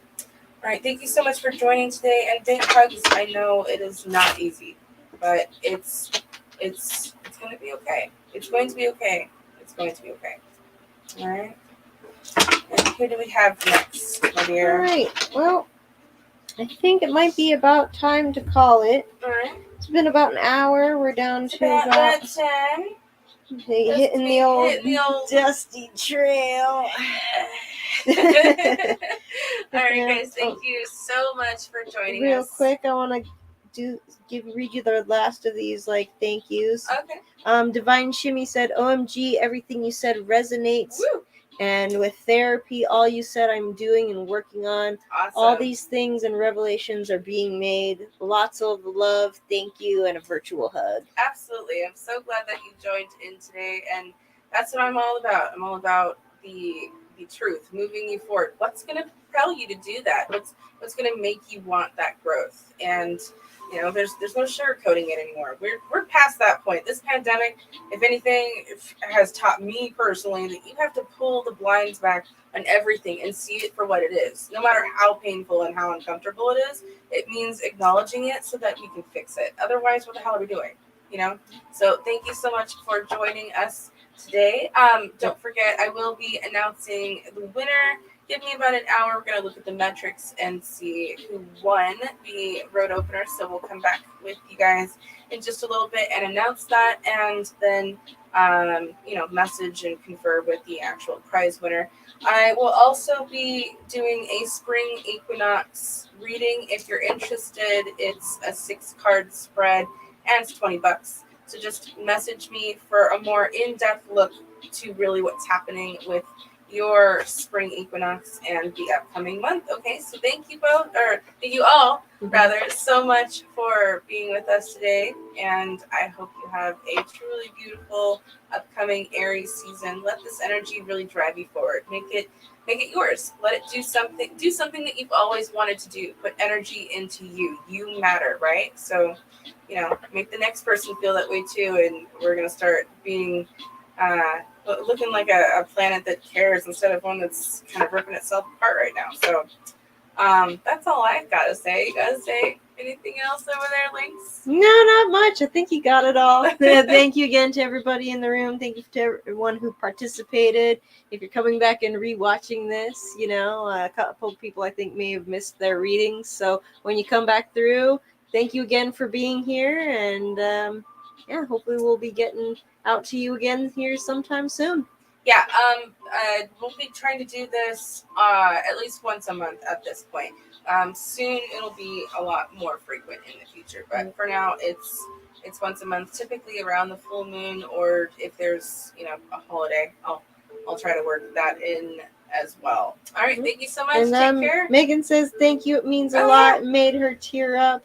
All right. Thank you so much for joining today, and big hugs. I know it is not easy, but it's going to be okay. It's going to be okay. It's going to be okay. All right. And who do we have next, my dear? All right. Well, I think it might be about time to call it. All right. It's been about an hour. We're down It's to about about that time. hitting the old dusty trail. All right, guys. Thank you so much for joining Real us. quick, I want to read you the last of these thank yous. Okay. Divine Shimmy said, "OMG, everything you said resonates." Woo. And with therapy, all you said I'm doing and working on, Awesome. all these things and revelations are being made. Lots of love, thank you, and a virtual hug. Absolutely. I'm so glad that you joined in today, and that's what I'm all about. I'm all about the truth, moving you forward. What's going to propel you to do that? What's going to make you want that growth? And there's no sugarcoating it anymore. We're past that point. This pandemic, if anything, has taught me personally that you have to pull the blinds back on everything and see it for what it is. No matter how painful and how uncomfortable it is, it means acknowledging it so that we can fix it. Otherwise, what the hell are we doing? So thank you so much for joining us today. Don't forget, I will be announcing the winner. Give me about an hour. We're going to look at the metrics and see who won the road opener. So we'll come back with you guys in just a little bit and announce that, and then message and confer with the actual prize winner. I will also be doing a Spring Equinox reading. If you're interested, it's a 6-card spread and it's $20. So just message me for a more in-depth look to really what's happening with your Spring Equinox and the upcoming month. Okay, so thank you all so much for being with us today, and I hope you have a truly beautiful upcoming Aries season. Let this energy really drive you forward. Make it yours. Let it do something that you've always wanted to do. Put energy into you. You matter, right? So make the next person feel that way too, and we're gonna start being looking like a planet that cares instead of one that's kind of ripping itself apart right now. So that's all I've got to say. You guys say anything else over there, Lynx? No, not much. I think you got it all. Thank you again to everybody in the room. Thank you to everyone who participated. If you're coming back and rewatching this, a couple of people I think may have missed their readings. So when you come back through, thank you again for being here. And hopefully we'll be getting out to you again here sometime soon. Yeah, we'll be trying to do this at least once a month at this point. Soon it'll be a lot more frequent in the future, but for now it's once a month, typically around the full moon, or if there's a holiday, I'll try to work that in as well. All right, thank you so much. And, take care. Megan says thank you. It means a lot. It made her tear up.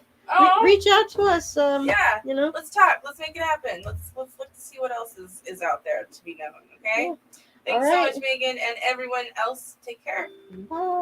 Reach out to us. Let's talk. Let's make it happen. Let's look to see what else is out there to be known. Okay. Yeah. Thanks so much, Megan, and everyone else. Take care. Bye.